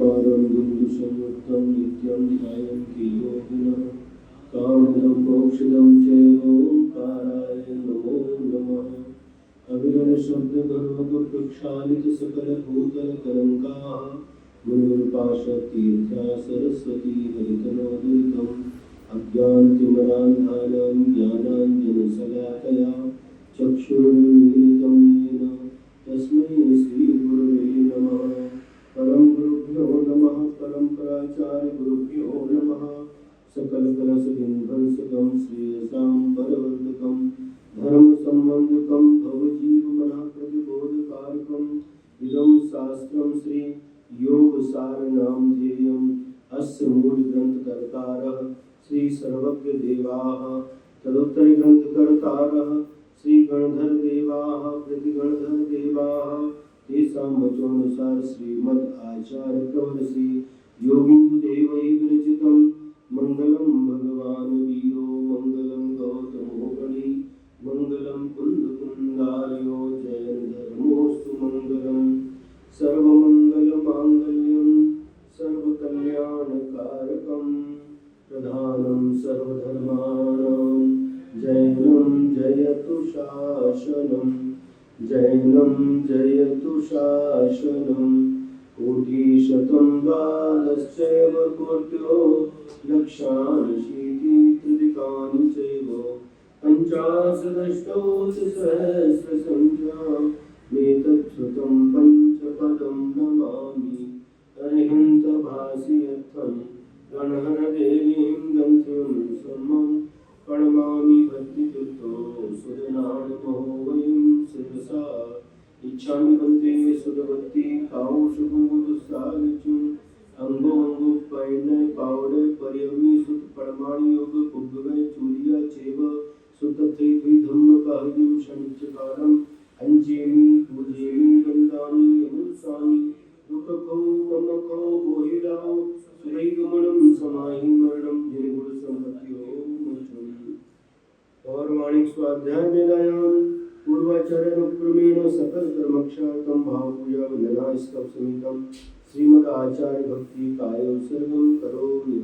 ओंकारं बिन्दुसंयुक्तं नित्यं ध्यायन्ति योगिनः कामदं मोक्षदं च ओंकाराय नमो नमः। अविरण शब्द गर्भ प्रक्षालित सकल भूतल कलंकाः मुनिर्पाशतीर्था सरस्वती हरितनोदितम् अज्ञानतिमिरान्धानां ज्ञानाञ्जनशलाकया चक्षुरुन्मीलितं येन तस्मै श्रीगुरुवे नमः। परं गुरुभ्यो नमः परम्पराचार्यगुरुभ्यो नमः। सकलकलशविध्वंसकं श्रेयसां परवर्धकं धर्मसम्बन्धकं भवजीवमनः प्रतिबोधकारकम् इदं शास्त्रं श्री योगसारनामधेयम् अस्य मूलग्रन्थकर्तारः श्री सर्वज्ञ देवाः तदुत्तरग्रन्थकर्तारः श्री गणधर देवाः प्रतिगणधर देवाः तेषां वचोनुसार श्रीमद् आचार्य प्रवर श्री योगिन्दु देवैः विरचितं मंगलम भगवान वीरो मंगलम गौतमो गणी मंगलम कुंदकुंदार्यो जैन धर्मोस्तु मंगलम सर्वमंगलमांगल्यं सर्वकल्याणकारकं प्रधानं सर्वधर्माणां जैनं जयतु शासनं जैनं जयतु शासनं कोटिशतं बालश्चैव कोट्यो लक्षांशीतितृकानि चैव पञ्चाशदष्टोत्तरसहस्रसंख्यां मेतच्छ्रुतं पञ्चपदं नमामि। अरिहन्तभासियर्थं गणहरदेवीं गन्त्यं समं प्रणमामि भक्तियुक्तो सुदनामो वयं शिरसा इच्छामि वन्दे सुदवती काउशुभुदुस्साविचुं अंगो अंगो पैने पावड़े पर्यमी सुत परमाणि योग कुब्बवे चूलिया चेव सुतथे धम्म काहिं शनिचकारं अंजेमि पूजेमि वन्दामि अमुत्सामि दुःखको ममको मोहिराव सुरैगमनं समाहि मरणं जय गुरु संपत्तियो मोचन। पौर्वाणिक स्वाध्याय वेदायाम पूर्वाचार्य अनुक्रमेण सकल कर्मक्षार्थं भावपूजा वंदना स्तव समितं श्रीमद् आचार्य भक्ति काय सर्वं करोमि।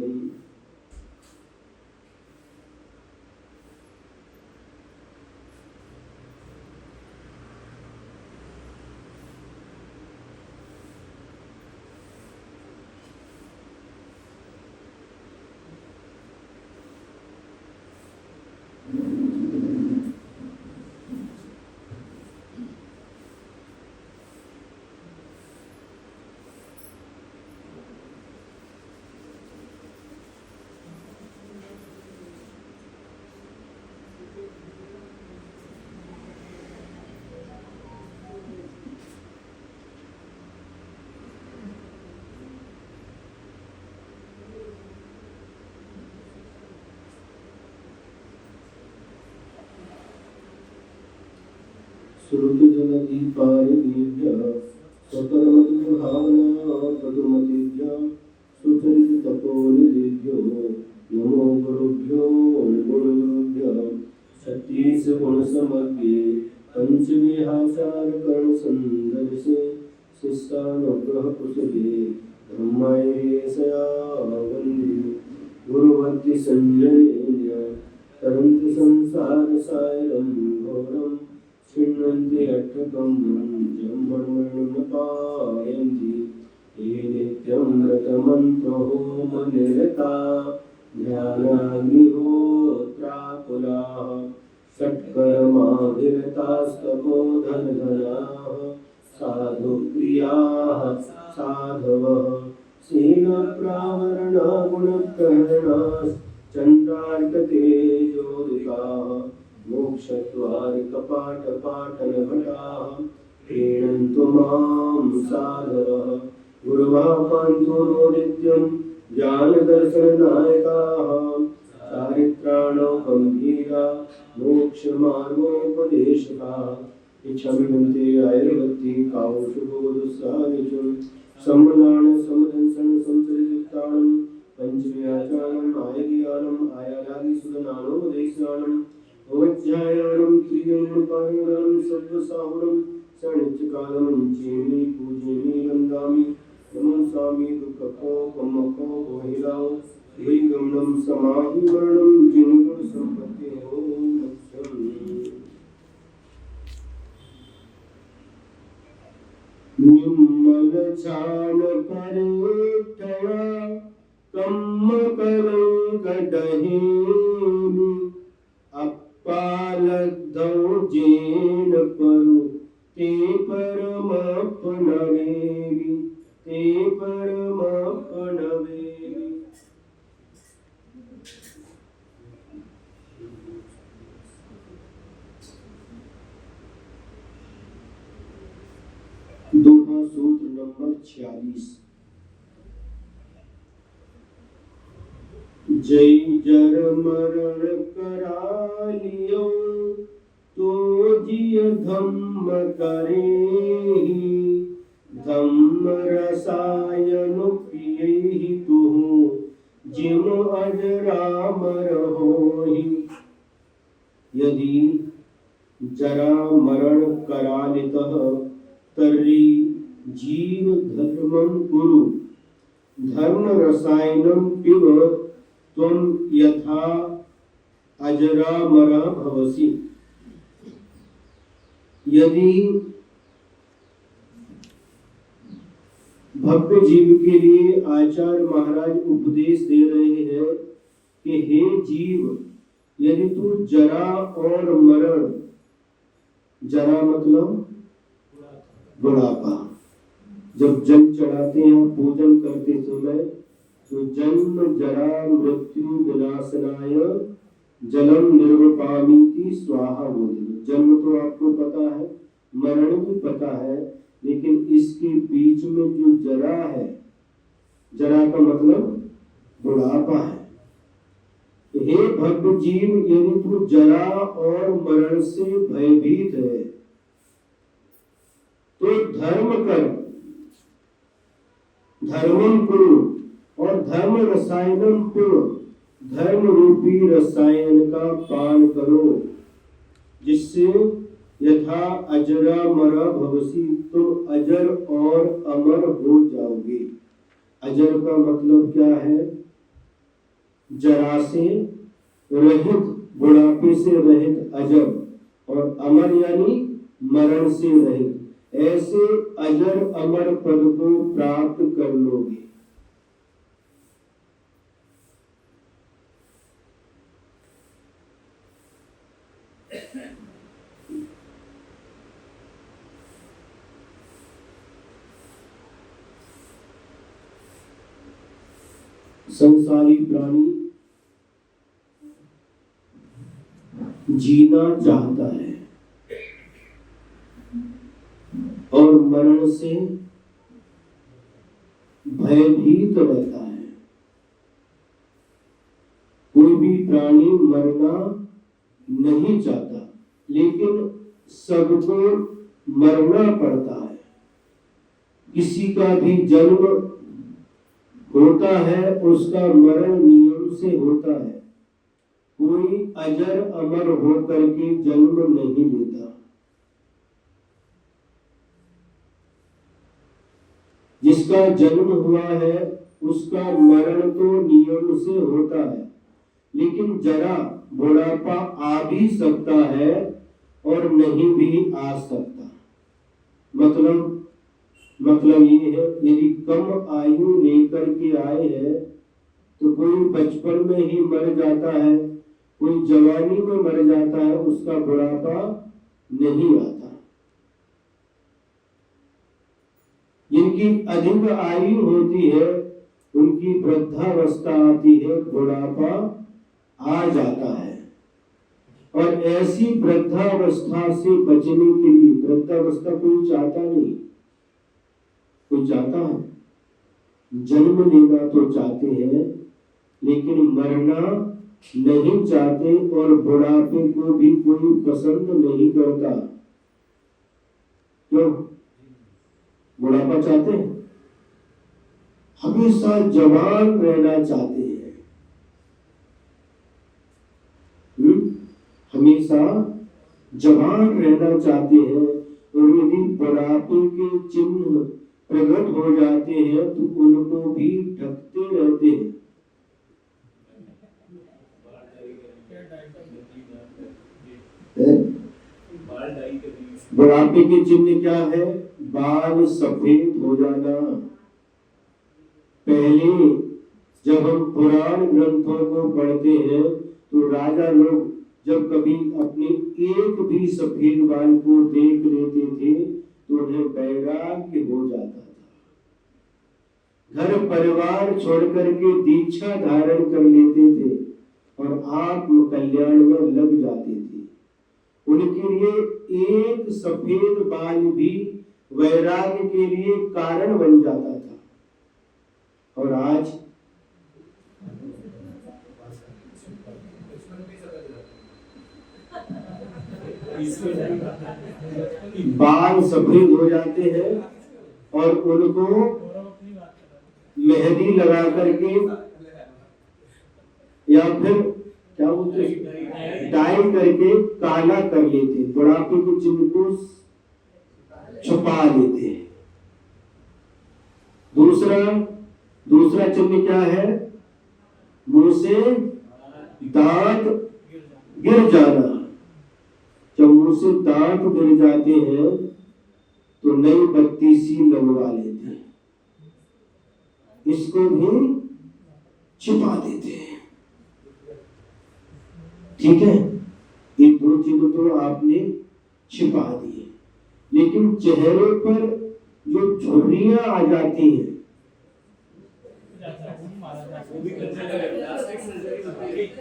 श्रुतिजलदीपारिणीभ्यः सकलमधुरभावना पदुमतीभ्यः सुचरिततपोनिधिभ्यो नमो गुरुभ्यो गुरुभ्यः। सतीश गुणसमग्रे पंचविहासारकर्णसन्दर्शे शिष्टानुग्रहकुशले धम्मैरेशया वन्दे गुरुभक्ति संजय तरन्ति संसारसागरं घोरं चिन्वन्ति अट्टकं जम्मर्मणपायन्ति ये नित्यं व्रतमन्त्रहोमनिरता ध्यानाग्निहोत्राकुलाः षट्कर्माभिरतास्तपोधनधनाः साधुप्रियाः साधवः शीलप्रावरणागुणप्रहरणाश्चन्द्रार्कतेजोदिताः मोक्षद्वारकपाटपाटनभटाः प्रीणन्तु मां साधवः गुरुवापान्तु नो नित्यं ज्ञानदर्शननायकाः चारित्राणो गम्भीरा मोक्षमार्गोपदेशकाः इच्छामि वन्दे आयुर्वती काउशुभोदुस्साविचुं सम्मनान समदंसन संचरितयुक्तानं पंचव्याचारणम् आयज्ञानम् आयालादिसुदनानोपदेशानम् अवज्ञायानं त्रिगुणपारायणं सर्वसाहुरं सनित्यकालं चेमि पूजेमि वन्दामि नमो स्वामी दुखको कमको वहिलाओ द्विगमनम समाहि वर्णम जिनगुण संपत्ति हो मध्यम निर्मल छान करे ठया कम कलंक डहेनी अपालद्धौ जेन परु ते परम अपनवेगी ते परम अपनवेगी। दोहा सूत्र नंबर 46। जय जर मरण करालियो तो जिय धम्म करेहि धम्म रसायन पियहि तुहु जिम अजरामर होहि। यदि जरा मरण करालितः तर्हि जीव धर्मं कुरु धर्म रसायनं पिब त्वं यथा अजरामरः भवसि। यदि भक्त जीव के लिए आचार्य महाराज उपदेश दे रहे हैं कि हे जीव, यदि तू जरा और मरण, जरा मतलब बुढ़ापा, जब जल चढ़ाते हैं पूजन करते समय तो जन्म जरा मृत्यु विनाशनाय जलम निर्वपामीति स्वाहा बोले। जन्म तो आपको पता है, मरण भी पता है, लेकिन इसके बीच में जो जरा है, जरा का मतलब बुढ़ापा है। हे भक्त जीव, यदि तू जरा और मरण से भयभीत है तो धर्म कर, धर्मम कुरु, और धर्म रसायनम पिब, धर्म रूपी रसायन का पान करो, जिससे यथा अजरामर भवसि, तुम अजर और अमर हो जाओगे। अजर का मतलब क्या है? जरा से रहित, बुढ़ापे से रहित अजर, और अमर यानी मरण से रहित। ऐसे अजर अमर पद को प्राप्त कर लोगे। संसारी प्राणी जीना चाहता है और मरण से भयभीत रहता है। कोई भी प्राणी मरना नहीं चाहता, लेकिन सबको मरना पड़ता है। किसी का भी जन्म होता है, उसका मरण नियम से होता है। कोई अजर अमर होकर के जन्म नहीं लेता। जिसका जन्म हुआ है उसका मरण तो नियम से होता है, लेकिन जरा बुढ़ापा आ भी सकता है और नहीं भी आ सकता। मतलब ये है, यदि कम आयु लेकर के आए हैं तो कोई बचपन में ही मर जाता है, कोई जवानी में मर जाता है, उसका बुढ़ापा नहीं आता। जिनकी अधिक आयु होती है उनकी वृद्धावस्था आती है, बुढ़ापा आ जाता है। और ऐसी वृद्धावस्था से बचने के लिए, वृद्धावस्था कोई चाहता नहीं, कोई चाहता है? जन्म लेना तो चाहते हैं, लेकिन मरना नहीं चाहते, और बुढ़ापे को भी कोई पसंद नहीं करता। क्यों? बुढ़ापा चाहते हैं, हमेशा जवान रहना चाहते हैं। हमेशा जवान रहना चाहते हैं, और यदि बुढ़ापे के चिन्ह प्रकट हो जाते हैं तो उनको भी ढकते रहते हैं। बुढ़ापे के चिन्ह क्या है? बाल सफेद हो जाना। पहले जब हम पुराण ग्रंथों को पढ़ते हैं तो राजा लोग जब कभी अपने एक भी सफेद बाल को देख लेते थे तो उन्हें वैराग्य हो जाता था। घर परिवार छोड़ करके दीक्षा धारण कर लेते थे और आत्म कल्याण में लग जाते थे। उनके लिए एक सफेद बाल भी वैराग्य के लिए कारण बन जाता था। और आज बाल सफेद हो जाते हैं और उनको मेहंदी लगा करके या फिर क्या बोलते हैं डाई करके काला कर लेते, बुढ़ापे के चिन्ह को छुपा लेते हैं। दूसरा चिन्ह क्या है? मुंह से दांत गिर जाना। जब मुंह से दांत गिर जाते हैं तो नई बत्ती सी लगवा लेते हैं, इसको भी छिपा देते हैं। ठीक है, ये दो चिन्ह तो आपने छिपा दिए, लेकिन चेहरे पर जो झुर्रियां आ जाती हैं,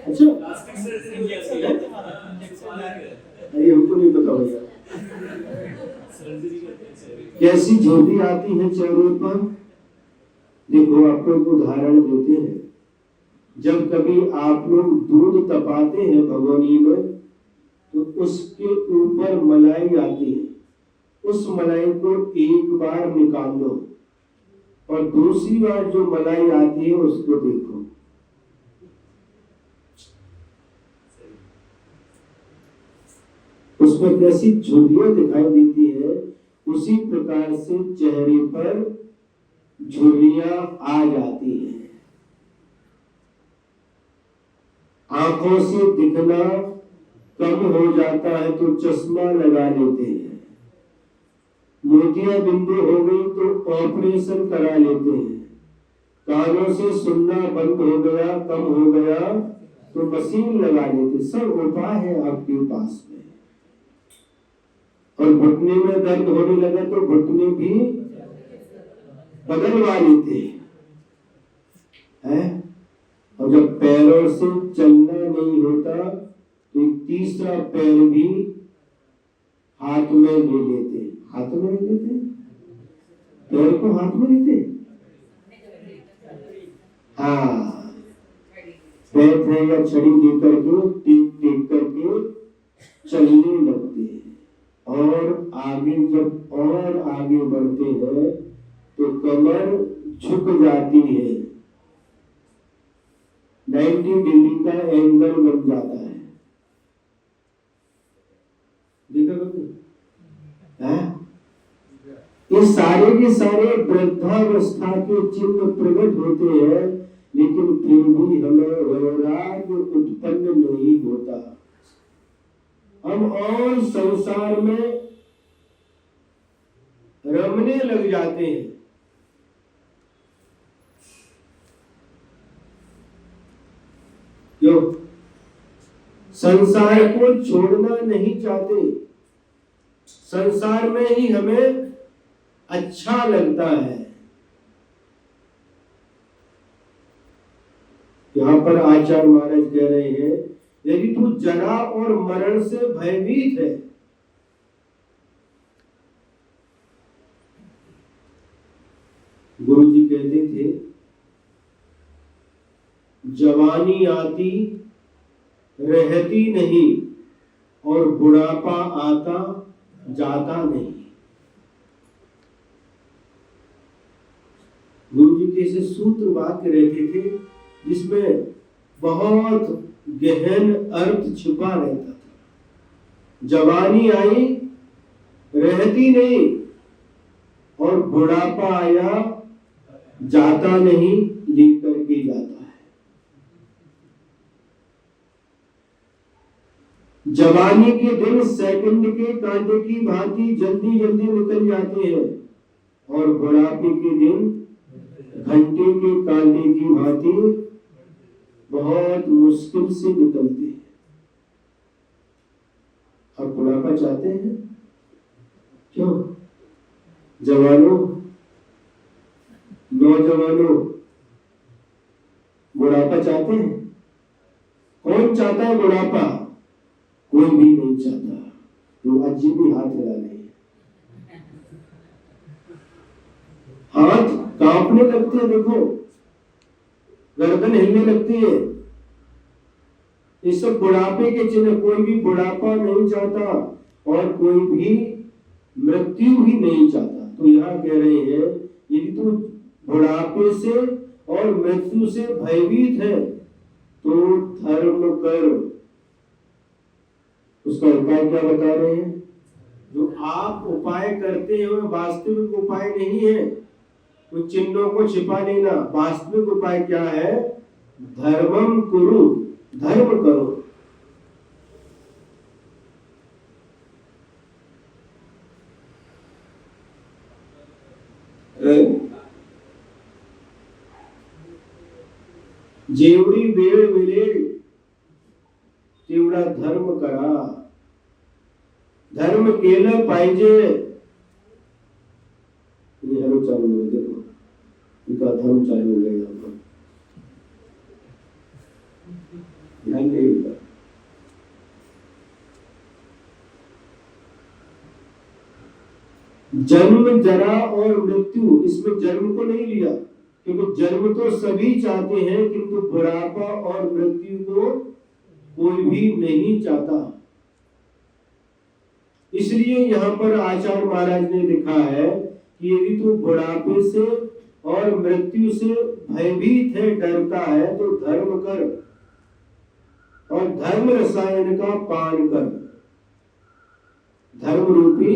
अच्छा अरे हमको नहीं पता भैया कैसी झुर्री आती है चेहरे पर। देखो आपको एक उदाहरण देते हैं। जब कभी आप लोग दूध तपाते हैं भगोनी में तो उसके ऊपर मलाई आती है, उस मलाई को एक बार निकाल लो और दूसरी बार जो मलाई आती है उसको देखो। उसमें कैसी झुर्रियां दिखाई देती है, उसी प्रकार से चेहरे पर झुर्रियां आ जाती हैं। आंखों से दिखना कम हो जाता है तो चश्मा लगा लेते हैं। मोतिया बिंदु हो गई तो ऑपरेशन करा लेते हैं। कानों से सुनना बंद हो गया, कम हो गया तो मशीन लगा लेते। सब उपाय है आपके पास में। और घुटने में दर्द होने लगा तो घुटने भी बदलवा लेते हैं। और जब पैरों से चलना नहीं होता तो एक तीसरा पैर भी हाथ में ले लेते। हाथ में ले लेते, पैर को हाथ में लेते। हाँ, बैठ है या छड़ी लेकर के टेक करके चलने लगते हैं। और आगे जब और आगे बढ़ते हैं तो कमर झुक जाती है, 90 डिग्री का एंगल बन जाता है। देखा कभी? ये सारे के सारे वृद्धावस्था के चिन्ह प्रकट होते हैं, लेकिन फिर भी हमें वैराग्य उत्पन्न नहीं होता। हम और संसार में रमने लग जाते हैं। क्यों? संसार को छोड़ना नहीं चाहते। संसार में ही हमें अच्छा लगता है। यहाँ पर आचार्य महाराज कह रहे हैं, यदि तू जरा और मरण से भयभीत है, गुरु जी कहते थे, जवानी आती रहती नहीं और बुढ़ापा आता जाता नहीं। गुरु जी के ऐसे सूत्र वाक्य रहते थे जिसमें बहुत गहन अर्थ छिपा रहता था। जवानी आई रहती नहीं और बुढ़ापा आया जाता नहीं, लेकर के जाता है। जवानी के दिन सेकंड के कांटे की भांति जल्दी जल्दी निकल जाते हैं, और बुढ़ापे के दिन घंटे के कांटे की भांति बहुत मुश्किल से निकलते हैं। आप बुढ़ापा चाहते हैं? क्यों? जवानों, नौजवानों, बुढ़ापा चाहते हैं? कौन चाहता है बुढ़ापा? कोई भी नहीं चाहता। तो अजीब ही हाथ हिला रहे हैं, हाथ कांपने लगते हैं, देखो गर्दन हिलने लगती है। इस सब बुढ़ापे के चिन्ह। कोई भी बुढ़ापा नहीं चाहता और कोई भी मृत्यु ही नहीं चाहता। तो यहाँ कह रहे हैं यदि तू बुढ़ापे से और मृत्यु से भयभीत है तो धर्म कर। उसका उपाय क्या बता रहे हैं? जो आप उपाय करते हैं वह वास्तविक उपाय नहीं है। तो चिन्हों को छिपा लेना। वास्तविक उपाय क्या है? धर्मम कुरु, धर्म करो। जेवढी वेळ मिळेल तेवढा धर्म करा। धर्म केलं पाहिजे। हॅलो चालू हो, देखो इनका धर्म चालू हो गया। ध्यान देगा। जन्म, जरा और मृत्यु, इसमें जन्म को नहीं लिया क्योंकि जन्म तो सभी चाहते हैं, किंतु बुढ़ापा और मृत्यु को कोई भी नहीं चाहता। इसलिए यहाँ पर आचार्य महाराज ने लिखा है कि यदि तू बुढ़ापे से और मृत्यु से भयभीत है, डरता है, तो धर्म कर और धर्म रसायन का पान कर। धर्म रूपी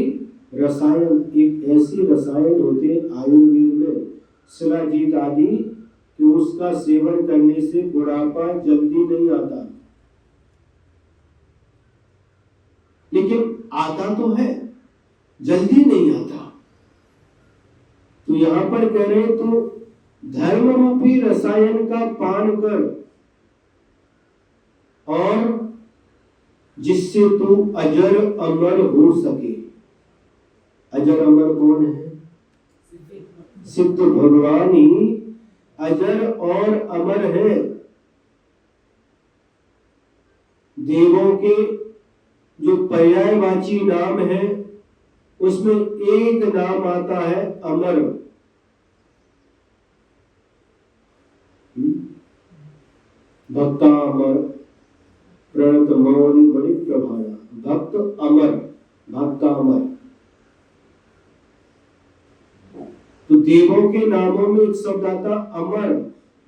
रसायन, एक ऐसी रसायन होते आयुर्वेद में, शिलाजीत आदि, कि उसका सेवन करने से बुढ़ापा जल्दी नहीं आता। लेकिन आता तो है, जल्दी नहीं आता। तो यहां पर कह रहे हैं तो धर्म रूपी रसायन का पान कर, और जिससे तू अजर अमर हो सके। अजर अमर कौन है? सिद्ध भगवान ही अजर और अमर है। देवों के जो पर्यायवाची नाम है उसमें एक नाम आता है अमर। भक्ता अमर प्रणत मौनि मणि प्रभाया। भक्त अमर, भक्त अमर। तो देवों के नामों में एक शब्द आता अमर,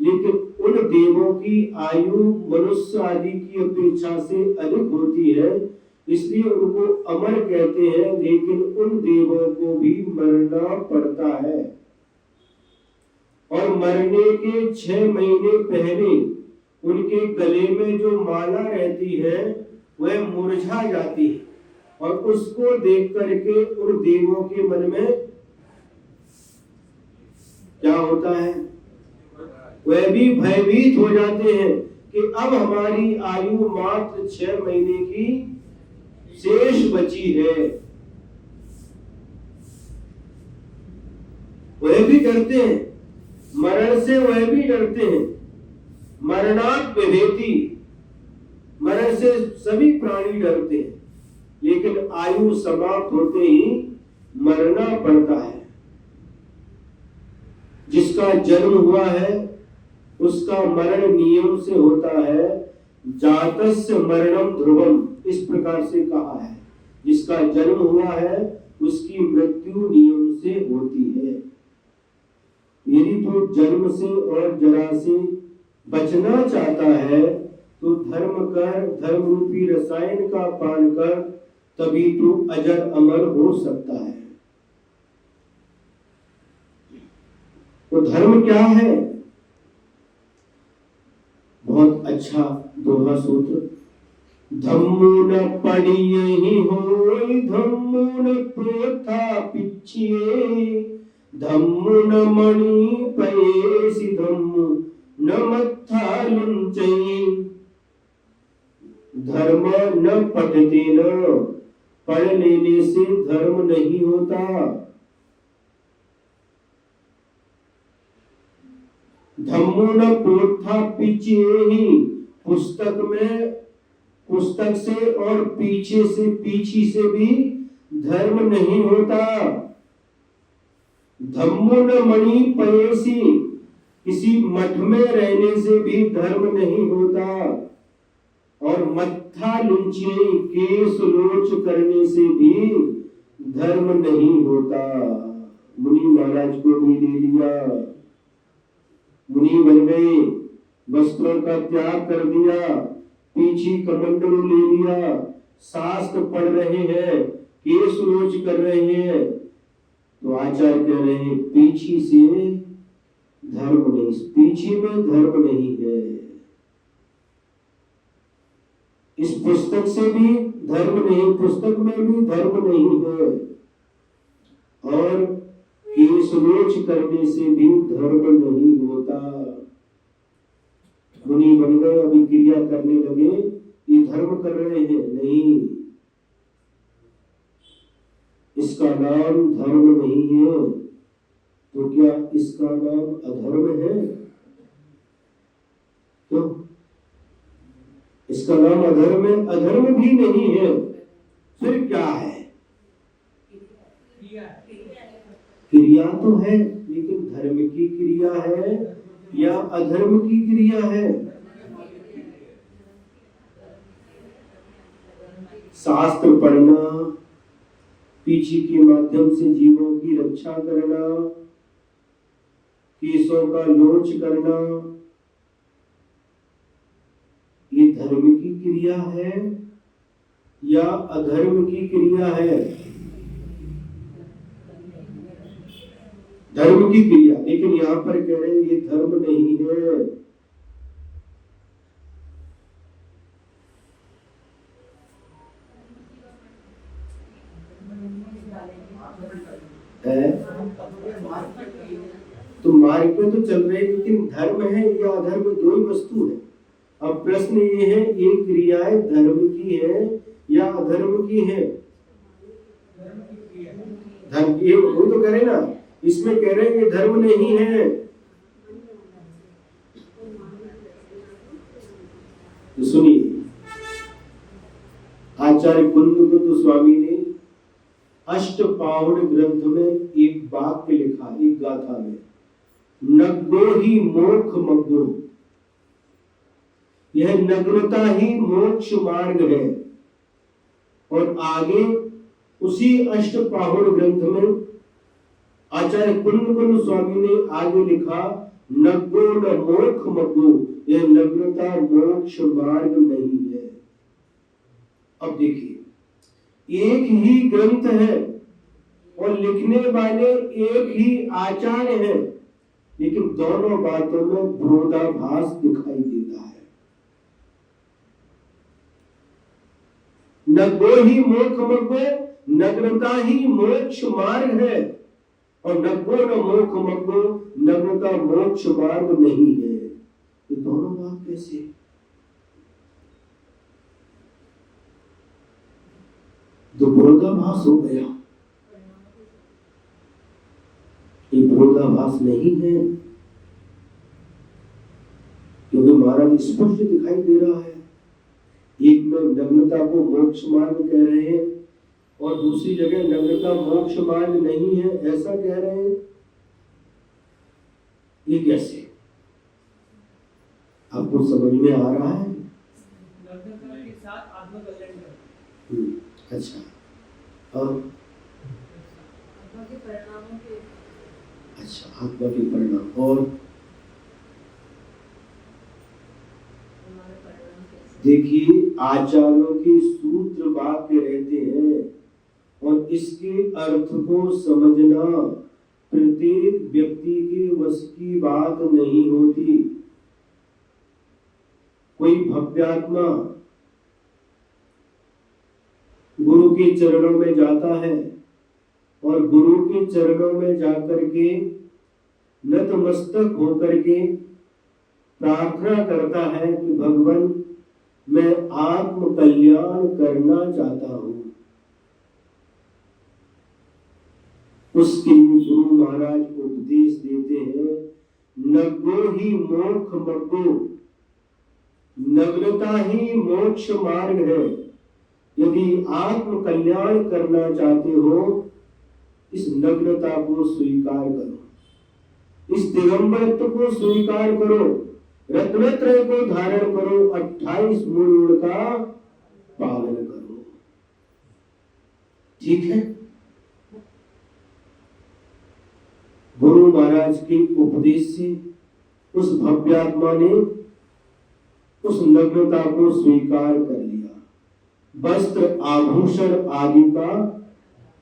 लेकिन उन देवों की आयु मनुष्य आदि की अपेक्षा से अधिक होती है, इसलिए उनको अमर कहते हैं। लेकिन उन देवों को भी मरना पड़ता है, और मरने के 6 महीने पहले उनके गले में जो माला रहती है वह मुरझा जाती है, और उसको देख करके उन देवों के मन में क्या होता है? वह भी भयभीत हो जाते हैं कि अब हमारी आयु मात्र 6 महीने की शेष बची है। वह भी डरते हैं मरण से, वह भी डरते हैं। मरणात् बिभेति, मरण से सभी प्राणी डरते हैं, लेकिन आयु समाप्त होते ही मरना पड़ता है। जिसका जन्म हुआ है उसका मरण नियम से होता है। जातस्य मरणम ध्रुवम, इस प्रकार से कहा है। जिसका जन्म हुआ है उसकी मृत्यु नियम से होती है। यदि तो जन्म से और जरा से बचना चाहता है तो धर्म कर, धर्म रूपी रसायन का पान कर, तभी तो अजर अमर हो सकता है। तो धर्म क्या है? बहुत अच्छा दोहा सूत्र, धम्मो न पढ़ियहि होय, धम्मो न प्रथा पिछिए, धम्मो न मणि पयेसि, धम्मो न मत्था लुंचई। धर्म न पढ़ते न, पढ़ लेने से धर्म नहीं होता। धम्मो न प्रथा पिछिए, पुस्तक से और पीछे से भी धर्म नहीं होता। धम्मो न मणि पयेसि, किसी मठ में रहने से भी धर्म नहीं होता। और मत्था लुंचिए, केस लोच करने से भी धर्म नहीं होता। मुनि महाराज को भी ले लिया, मुनि बन गए, वस्त्रों का त्याग कर दिया, पीछे कमंडलू ले लिया, शास्त्र पढ़ रहे हैं, केस लोच कर रहे हैं। तो आचार्य कह रहे हैं पीछे से धर्म नहीं, पीछे में धर्म नहीं है। इस पुस्तक से भी धर्म नहीं, पुस्तक में भी धर्म नहीं है। और केस लोच करने से भी धर्म नहीं होता। मुनि बन गए, अभी क्रिया करने लगे, ये धर्म कर रहे हैं? नहीं, इसका नाम धर्म नहीं है। तो क्या इसका नाम अधर्म है? तो इसका नाम अधर्म है? अधर्म भी नहीं है, फिर क्या है? क्रिया तो है, लेकिन धर्म की क्रिया है या अधर्म की क्रिया है? शास्त्र पढ़ना, पीछे के माध्यम से जीवों की रक्षा करना, केसों का लोच करना, ये धर्म की क्रिया है या अधर्म की क्रिया है? धर्म की क्रिया। लेकिन यहां पर कह रहे हैं ये धर्म नहीं है। तो मार्ग पे तो चल रहे, लेकिन धर्म है या अधर्म, दो ही वस्तु है। अब प्रश्न ये है, ये क्रियाएं धर्म की है या अधर्म की है? धर्म की, वो तो कह रहे ना, इसमें कह रहे हैं कि धर्म नहीं है। तो सुनिए, आचार्य कुंद स्वामी ने अष्टपावड़ ग्रंथ में एक वाक्य लिखा, एक गाथा में, नग्नो ही मोक्ष मग्नो, यह नग्नता ही मोक्ष मार्ग है। और आगे उसी अष्टपावड़ ग्रंथ में आचार्य कुंद स्वामी ने आगे लिखा, नग्नो न मोक्ष मग्नो, यह नग्नता मोक्ष मार्ग नहीं है। अब देखिए, एक ही ग्रंथ है और लिखने वाले एक ही आचार्य हैं, लेकिन दोनों बातों में विरोधाभास दिखाई देता है। नग्नो ही मोक्ष मग्नो, नग्नता ही मोक्ष मार्ग है, और नग्नो न मोक्ष मग्नो, नग्नता मोक्ष मार्ग नहीं है। ये दोनों बात कैसे? तो विरोधाभास हो गया। ये विरोधाभास नहीं है, क्योंकि महाराज स्पष्ट दिखाई दे रहा है। एक में नग्नता को मोक्ष मार्ग कह रहे हैं और दूसरी जगह नग्नता मोक्ष मार्ग नहीं है, ऐसा कह रहे हैं। ये कैसे? आपको समझ में आ रहा है? नग्नता के साथ आत्मकल्याण। अच्छा, और आत्मा के परिणामों के, अच्छा, आत्मा के परिणाम। और देखिए, आचार्यों के सूत्र वाक्य रहते हैं और इसके अर्थ को समझना प्रत्येक व्यक्ति के वश की बात नहीं होती। कोई भव्यात्मा गुरु के चरणों में जाता है और गुरु के चरणों में जाकर के नतमस्तक होकर के प्रार्थना करता है कि भगवान मैं आत्म कल्याण करना चाहता हूं। उसके लिए गुरु महाराज उपदेश देते हैं, नग्नो ही मोक्ष मग्गो, नग्नता ही मोक्ष मार्ग है। यदि आत्म कल्याण करना चाहते हो, इस नग्नता को स्वीकार करो, इस दिगंबरत्व को स्वीकार करो, रत्नत्रय को धारण करो, 28 मूल का पालन करो। ठीक है। गुरु महाराज के उपदेश से उस भव्यात्मा ने उस नग्नता को स्वीकार कर लिया, वस्त्र आभूषण आदि का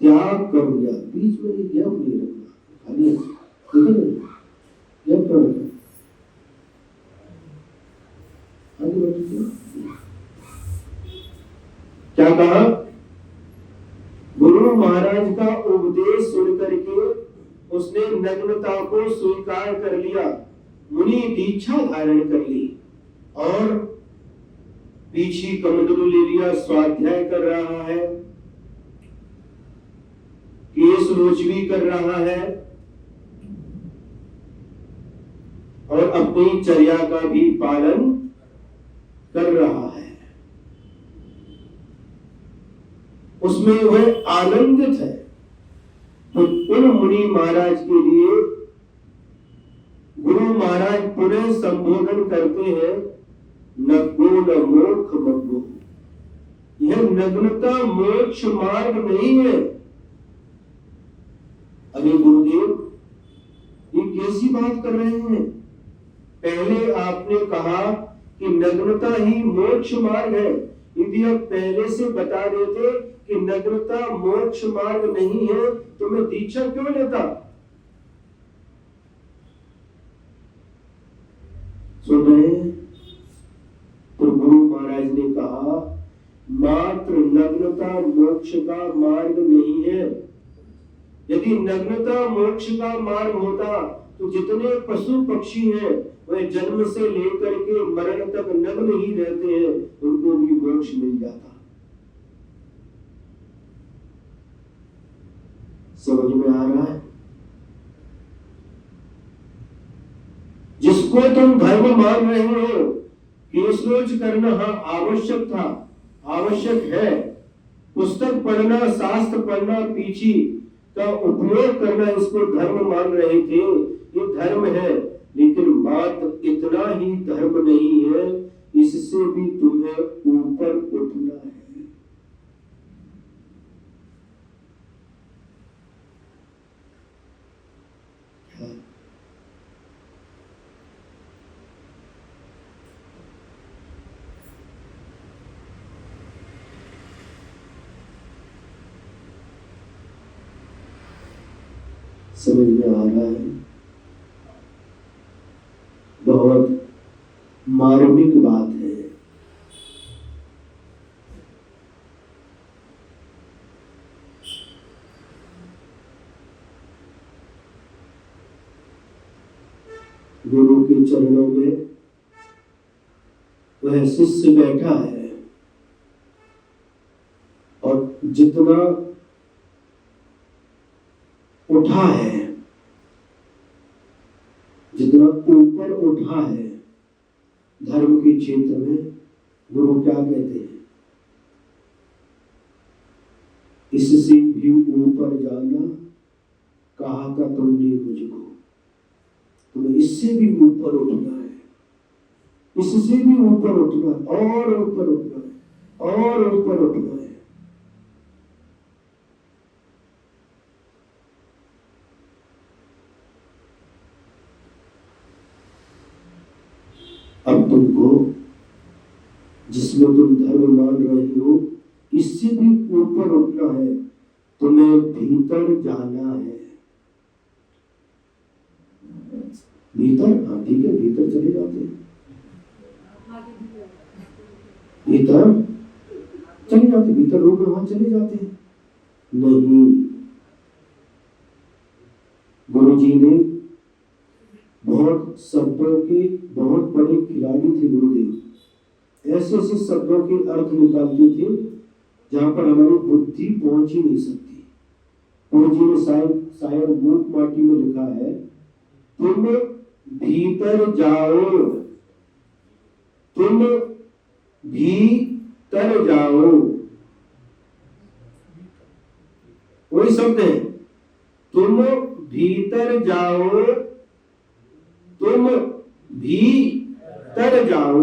त्याग कर दिया। बीच में गैप नहीं रखना, खाली गैप कर रखना। क्या कहा? गुरु महाराज का उपदेश सुनकर के उसने नग्नता को स्वीकार कर लिया, मुनि दीक्षा धारण कर ली और पीछे कमंडलू ले लिया, स्वाध्याय कर रहा है, केश रोचवी कर रहा है और अपनी चर्या का भी पालन कर रहा है। उसमें वह आनंदित है। तो उन मुनि महाराज के लिए गुरु महाराज पुनः संबोधन करते हैं, नग्नो न मोक्ष मग्गो। यह नग्नता मोक्ष मार्ग नहीं है। अरे गुरुदेव, ये कैसी बात कर रहे हैं? पहले आपने कहा कि नग्नता ही मोक्ष मार्ग है। यदि आप पहले से बता देते कि नग्नता मोक्ष मार्ग नहीं है तो मैं दीक्षा क्यों लेता? सुन रहे हैं? तो गुरु महाराज ने कहा, मात्र नग्नता मोक्ष का मार्ग नहीं है। यदि नग्नता मोक्ष का मार्ग होता तो जितने पशु पक्षी हैं वह जन्म से लेकर के मरण तक नग्न ही रहते हैं, उनको भी मोक्ष मिल जाता। समझ में आ रहा है? जिसको तुम धर्म मान रहे हो, केशरोच करना आवश्यक था, आवश्यक है, पुस्तक पढ़ना, शास्त्र पढ़ना, पीछी का उपयोग करना, इसको धर्म मान रहे थे, ये धर्म है। लेकिन बात इतना ही धर्म नहीं है, इससे भी तुम्हें ऊपर उठना है। समझ में आ रहा है? बहुत मार्मिक बात है। गुरु के चरणों में वह शिष्य बैठा है और जितना उठा है, जितना ऊपर उठा है धर्म के क्षेत्र में, गुरु क्या कहते हैं? इससे भी ऊपर जाना कहा था तुमने मुझको, तुम्हें इससे भी ऊपर उठना है, इससे भी ऊपर उठना है, और ऊपर उठना है, और ऊपर उठना है। अब तुमको जिसमें तुम धर्म मान रहे हो, इससे भी ऊपर उठना है, तुम्हें भीतर जाना है। भीतर, हाँ ठीक है, भीतर चले जाते हैं, आत्मा के भीतर भीतर चले जाते, भीतर रूप में वहां चले जाते हैं। नहीं, गुरु जी ने बहुत शब्दों के बहुत बड़े खिलाड़ी थे गुरुदेव, ऐसे ऐसे शब्दों के अर्थ निकालते थे जहां पर हमारी बुद्धि पहुंच ही नहीं सकती। गुरु जी ने शायद मूक माटी में लिखा है, तुम भीतर जाओ, तुम भीतर जाओ, वही शब्द है, तुम भीतर जाओ, तुम भीतर जाओ।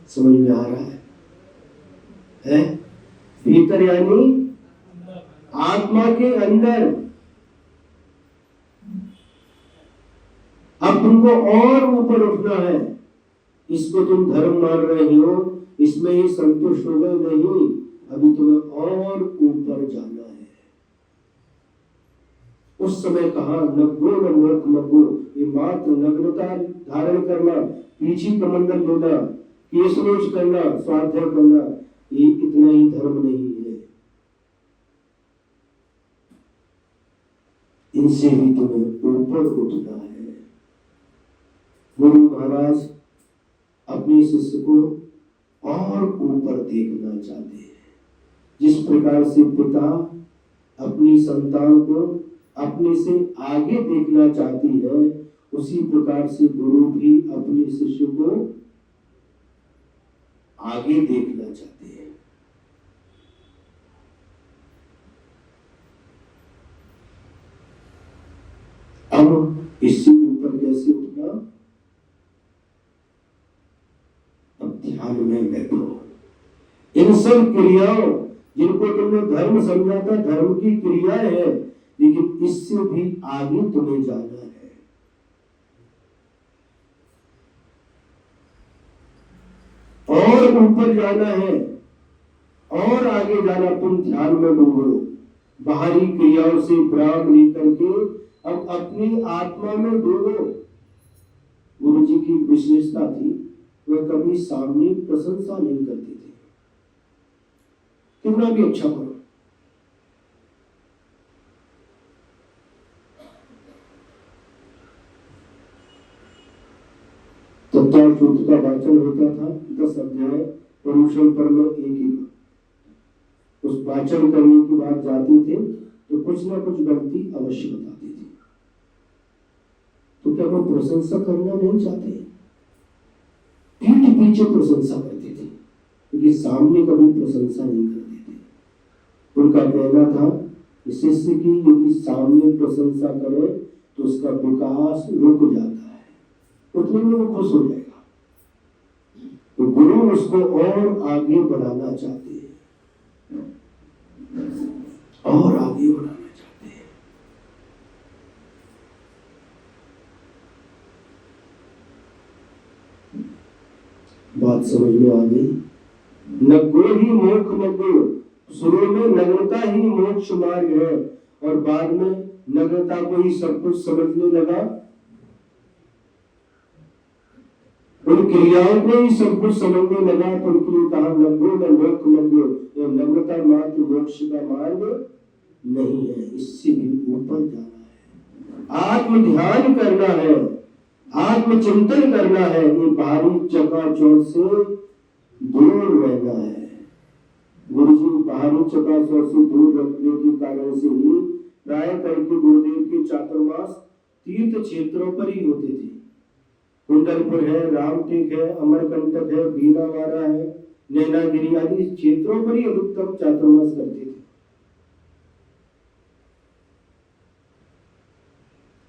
समझ में आ रहा है? भीतर यानी आत्मा के अंदर। अब तुमको और ऊपर उठना है, इसको तुम धर्म मान रहे हो, इसमें ही संतुष्ट हो गए नहीं, अभी तुम्हें और ऊपर जाना है। उस समय कहा नग्नो न मोक्ष मग्नो, ये मात्र नग्नता धारण करना, पीछे कमंडल लेना, केशरोच करना, स्वाध्याय करना, ये इतना ही धर्म नहीं है, इनसे भी तुम्हें ऊपर उठना है। गुरु महाराज अपने शिष्य को और ऊपर देखना चाहते हैं। जिस प्रकार से पिता अपनी संतान को अपने से आगे देखना चाहती है, उसी प्रकार से गुरु भी अपने शिष्य को आगे देखना चाहते हैं। अब इससे ऊपर कैसे उठना? अब ध्यान में बैठो। इन सब क्रियाओं जिनको तुमने धर्म समझा था, धर्म की क्रिया है, लेकिन इससे भी आगे तुम्हें जाना है। और ऊपर जाना है, और आगे जाना। तुम ध्यान में डूबो, बाहरी क्रियाओं से विराम लेकर के अब अपनी आत्मा में डूबो। गुरु जी की विशेषता थी, वह कभी सामने प्रशंसा नहीं करते थे, कितना भी अच्छा करो। तत्वसूत्र का वाचन होता था, 10 अध्याय पर्यूषण पर्व एक ही। उस वाचन करने के बाद जाते थे तो कुछ ना कुछ गलती अवश्य बताते थे। तो क्या वो प्रशंसा करना नहीं चाहते? पीठ पीछे प्रशंसा करते थे, क्योंकि सामने कभी प्रशंसा नहीं करते थे। उनका कहना था शिष्य की यदि सामने प्रशंसा करे तो उसका विकास रुक जाता है, उतने में वो खुश हो जाएगा। तो गुरु उसको और आगे बढ़ाना चाहते हैं, और आगे बढ़ाना चाहते हैं। बात समझ में आ गई? नग्नो ही मोक्ष नग्नो, शुरू में नग्नता ही मोक्ष मार्ग है, और बाद में नग्नता को ही सब कुछ समझने लगा, उन क्रियाओं को ही सब कुछ समझने लगा। तो उनके लिए कहा नग्नो न मोक्ष नग्नो, यह नग्नता मात्र मोक्ष का मार्ग नहीं है, इससे भी ऊपर जाना है, आत्म ध्यान करना है, आत्मचिंतन करना है, ये बाहरी चकाचौंध से दूर रहना है। गुरु जी बाहरी चकाचौंध से दूर रखने के कारण से ही प्राय करके गुरुदेव के चातुर्मास तीर्थ क्षेत्रों पर ही होते थे। कुंडलपुर है, रामटेक है, अमरकंटक है, बीनावाड़ा है, नैनागिरी आदि क्षेत्रों पर ही अधिकतम चातुर्मास करते थे।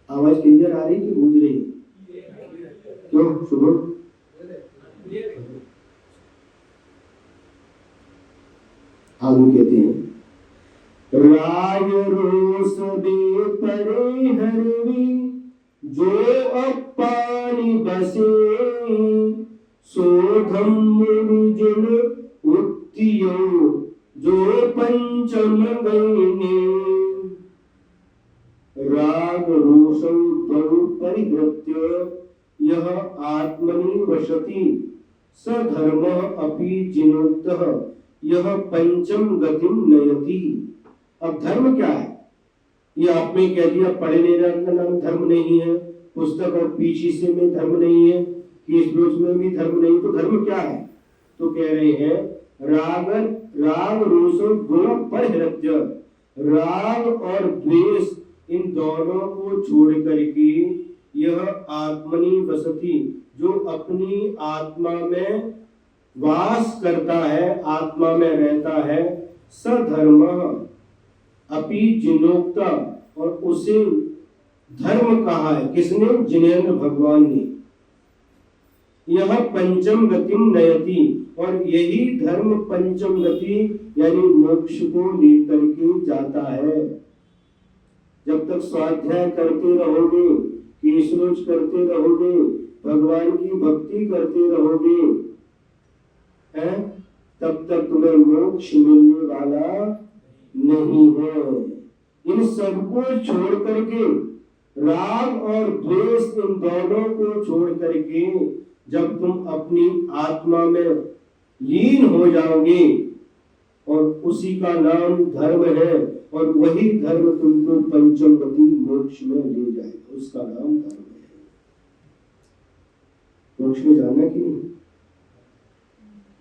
आवाज क्लियर आ रही कि गूंज रही? क्यों सुनो? आगे कहते हैं, राय रोस दे परे हरवी, जो अपानी बसे, सो धम्म निजन उत्तियो, जो पर पंचम गईने राग रोषं द्वौ परिहृत्य यह आत्मनि वसति स धर्म अपि जिनोक्तः यह पंचम गतिम नयति। अब धर्म क्या है? ये आपने कह दिया पढ़े लेना का नाम धर्म नहीं है, पुस्तक और पीछे में धर्म नहीं है, कि इस रोज में भी धर्म नहीं, तो धर्म क्या है? तो कह रहे हैं राग रोष गुण परिहृत्य, राग और द्वेष इन दोनों को छोड़ करके यह आत्मनि वसति, जो अपनी आत्मा में वास करता है, आत्मा में रहता है, स धर्म अपि जिनोक्ता, और उसे धर्म कहा है किसने? जिनेन्द्र भगवान ने। यह पंचम गतिम नयति, और यही धर्म पंचम गति यानी मोक्ष को लेकर के जाता है। जब तक स्वाध्याय करते रहोगे, कीर्तन करते रहोगे, भगवान की भक्ति करते रहोगे, है, तब तक तुम्हें मोक्ष मिलने वाला नहीं है। इन सबको छोड़ करके, राग और द्वेष इन दोनों को छोड़ करके जब तुम अपनी आत्मा में लीन हो जाओगे, और उसी का नाम धर्म है, और वही धर्म तुमको पंचम गति मोक्ष में ले जाएगा, उसका नाम धर्म है। मोक्ष में जाना कि नहीं?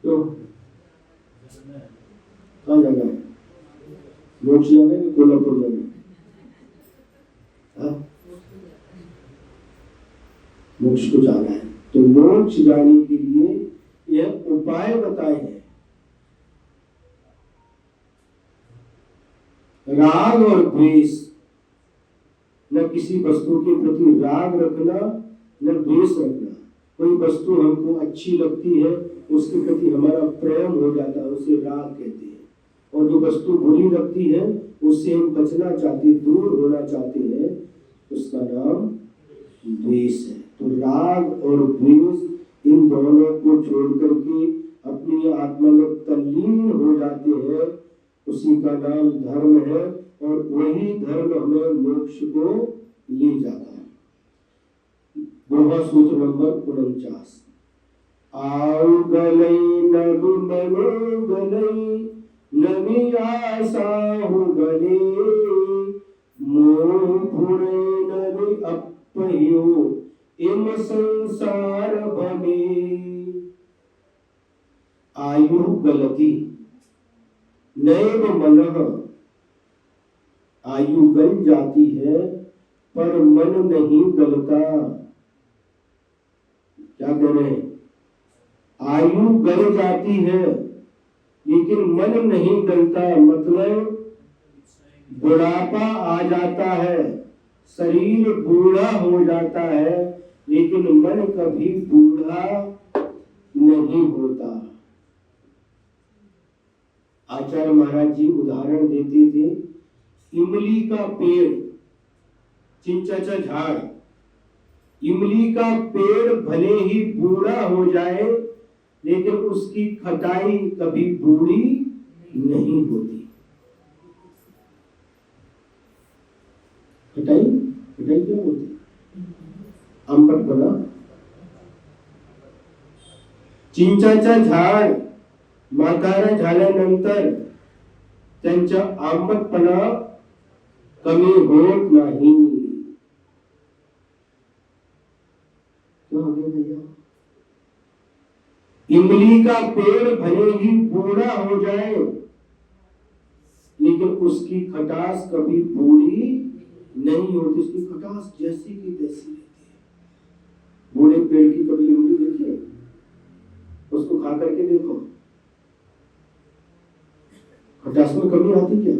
तो कहाँ जाना है? मोक्ष जाना है कि कोल्हापुर जाना है? मोक्ष को जाना है। तो मोक्ष जाने के लिए यह उपाय बताए हैं। राग और द्वेष, न किसी वस्तु के प्रति राग रखना, न द्वेष रखना। कोई वस्तु हमको अच्छी लगती है, उसके प्रति हमारा प्रेम हो जाता है, उसे राग कहते हैं। और जो वस्तु बुरी लगती है, उससे हम बचना चाहते, दूर होना चाहते हैं, उसका नाम द्वेष है। तो राग और द्वेष इन दोनों को छोड़ करके अपनी आत्मा में तल्लीन हो जाते हैं, उसी का नाम धर्म है, और वही धर्म हमें मोक्ष को ले जाता है। दोहा सूत्र नंबर 49। आउ गलई नबि मनो गलई, नबि आसाहु गले, मोह फुरे नबि अपहियो, इम संसार भमे। आयु गलती नैव मनः, आयु गल जाती है पर मन नहीं गलता। क्या कह रहे हैं? आयु गल जाती है लेकिन मन नहीं गलता, मतलब बुढ़ापा आ जाता है, शरीर बूढ़ा हो जाता है, लेकिन मन कभी बूढ़ा नहीं होता। आचार्य महाराज जी उदाहरण देते थे, इमली का पेड़, चिंचाचा झाड़, इमली का पेड़ भले ही बूढ़ा हो जाए, लेकिन उसकी खटाई कभी बूढ़ी नहीं होती। खटाई खटाई क्या होती? आंबट बना। चिंचाचा झाड म्हातारा झाल्यानंतर त्यांचा आंबटपणा कमी होत नाही। क्या हो गया भैया? इमली का पेड़ भले ही बूढ़ा हो जाए, लेकिन उसकी खटास कभी बूढ़ी नहीं होती, उसकी खटास जैसी की तैसी रहती है। बूढ़े पेड़ की कभी इमली देखिए, उसको खा करके देखो, खटास में कमी आती क्या?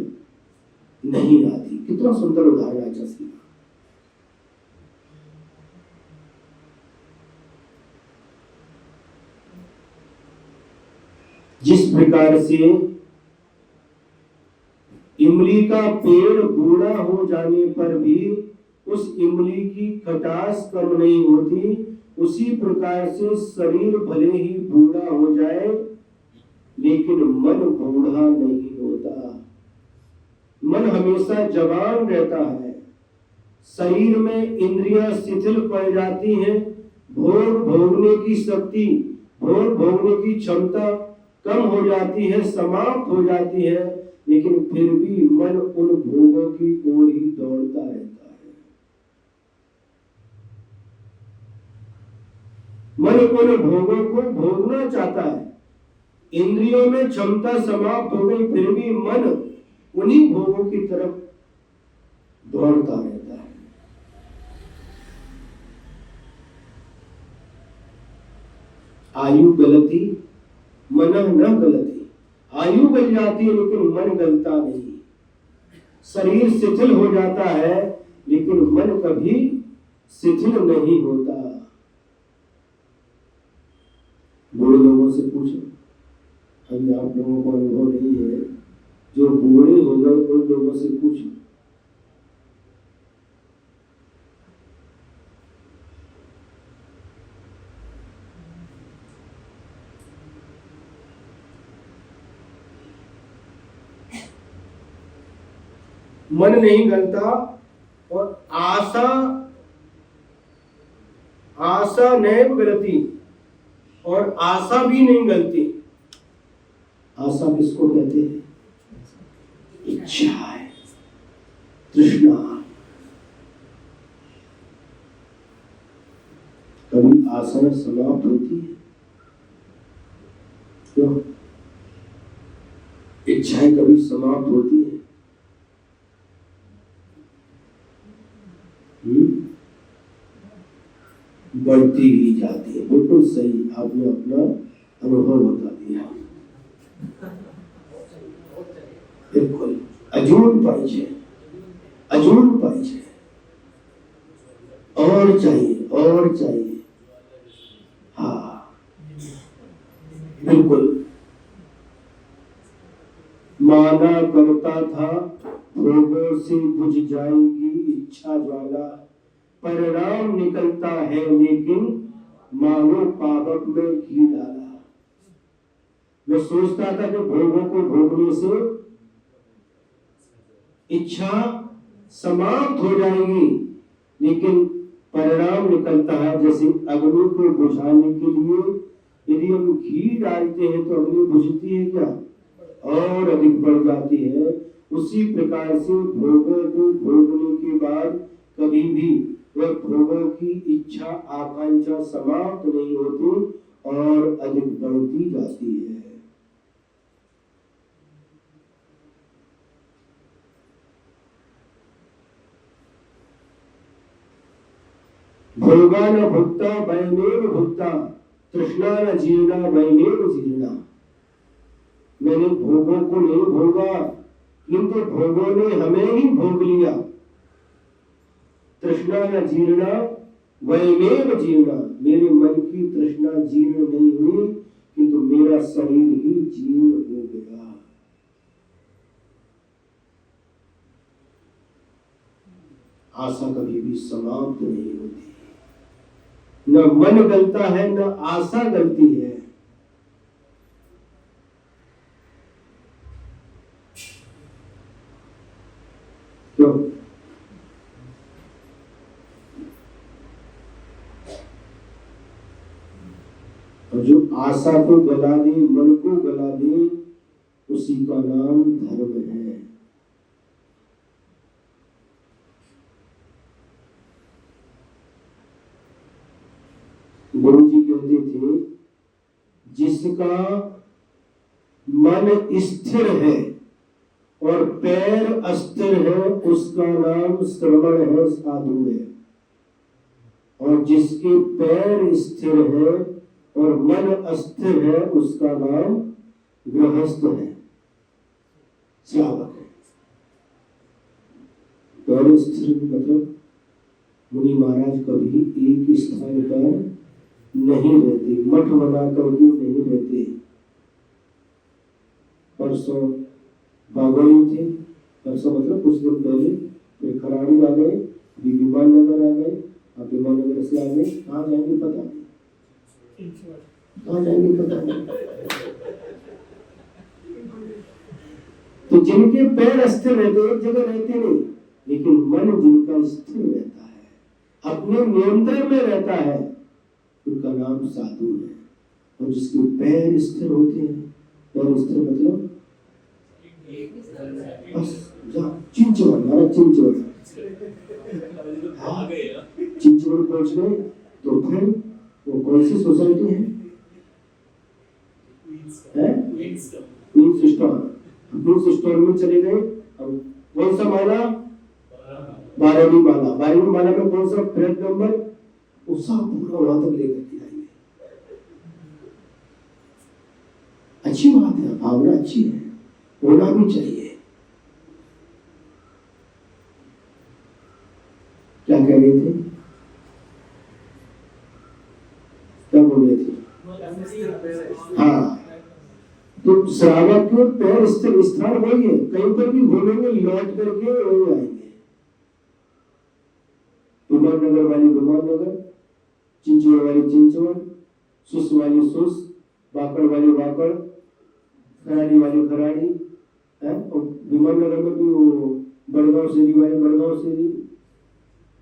नहीं आती। कितना सुंदर उदाहरण है जैसी। जिस प्रकार से इमली का पेड़ बूढ़ा हो जाने पर भी उस इमली की खटास कम नहीं होती, उसी प्रकार से शरीर भले ही बूढ़ा हो जाए लेकिन मन बूढ़ा नहीं होता। मन हमेशा जवान रहता है, शरीर में इंद्रियां शिथिल पड़ जाती हैं, भोग भोगने की शक्ति, भोग भोगने की क्षमता कम हो जाती है, समाप्त हो जाती है, लेकिन फिर भी मन उन भोगों की ओर ही दौड़ता रहता है। मन उन भोगों को भोगना चाहता है, इंद्रियों में क्षमता समाप्त हो गई, फिर भी मन उन्हीं भोगों की तरफ दौड़ता रहता है। आयु गलती मन न गलती, आयु गल जाती है लेकिन मन गलता नहीं, शरीर शिथिल हो जाता है लेकिन मन कभी शिथिल नहीं होता। बूढ़े लोगों से पूछो, अभी आप लोगों को अनुभव नहीं है, जो बूढ़े हो गए उन लोगों से पूछो, मन नहीं गलता और आशा नैव गलती, और आशा भी नहीं गलती। आशा किसको कहते हैं? इच्छा है, तृष्णा। कभी आशा समाप्त होती है? क्यों? इच्छाएं कभी समाप्त होती है? बढ़ती ही जाती है। बिल्कुल सही, आपने अपना अनुभव बता दिया। बिल्कुल अजून पाहिजे, अजून पाहिजे, और चाहिए, और चाहिए। हाँ बिल्कुल, माना करता था भोगों से बुझ जाएगी इच्छा ज्वाला, परिणाम निकलता है लेकिन मानो पावक में घी डाला। मैं सोचता था कि भोगों को भोगने से इच्छा समाप्त हो जाएगी, लेकिन परिणाम निकलता है जैसे अग्नि को बुझाने के लिए यदि हम घी डालते हैं तो अग्नि बुझती है क्या? और अधिक बढ़ जाती है। उसी प्रकार से भोगों को भोगने के बाद कभी भी वह भोगों की इच्छा आकांक्षा समाप्त नहीं होती और अधिक बढ़ती जाती है। भोगा न भुक्ता वैनेव भुक्ता, तृष्णा न जीर्णा वैनेव जीर्णा। मैंने भोगों को नहीं भोगा, किंतु भोगों ने हमें ही भोग लिया। तृष्णा न जीर्णा वैनेव जीर्णा, मेरे मन की तृष्णा जीर्ण नहीं हुई, किंतु मेरा शरीर ही जीर्ण हो गया। आशा कभी भी समाप्त नहीं होती, न मन गलता है न आशा गलती है। क्यों? और जो आशा को गला दे, मन को गला दे, उसी का नाम धर्म है। गुरु जी कहते थे, जिसका मन स्थिर है और पैर अस्थिर है उसका नाम श्रवण है, साधु है। और जिसके पैर स्थिर है और मन अस्थिर है उसका नाम गृहस्थ है, श्रावक है। पैर स्थिर मतलब मुनि महाराज कभी एक स्थान पर नहीं रहते, मठ बना करके नहीं रहते। परसों बागोई थे, परसों मतलब कुछ दिन पहले, फिर खराड़ी आ गए, विमान नगर आ गए, अब विमान नगर से आ गए। कहाँ जाएंगे पता नहीं, कहाँ जाएंगे पता नहीं। तो तो जिनके पैर स्थिर रहते एक जगह रहते नहीं, लेकिन मन जिनका स्थिर रहता है, अपने नियंत्रण में रहता है, उनका नाम साधु है। और जिसके पैर स्थिर होते हैं, पैर स्थिर मतलब बस चिंचवड़, हमारा चिंचवड़ चिंचवड़ पहुंच गए तो फिर वो कौन सी सोसाइटी है? क्वींस स्टोर में चले गए। अब कौन सा माला? 12वीं माला। 12वीं माला में कौन सा फ्लैट नंबर? उसका पूरा वहां तक लेकर के जाएंगे। अच्छी बात है, भावना अच्छी है, होना भी चाहिए। क्या कह रहे थे? क्या बोल रहे थे? हाँ, तो श्रावक के पैर स्थिर स्थान वही है, कहीं पर भी घूमेंगे लौट करके वही आएंगे। विमान नगर वाली विमान नगर, चिंचवड़ वाली चिंचवड़, सुस वाली सुस, बाकड़ वाली बाकड़, खराड़ी वाली खराड़ी है। और विमान नगर में भी वो बड़गांव शेरी वाली बड़गांव शेरी,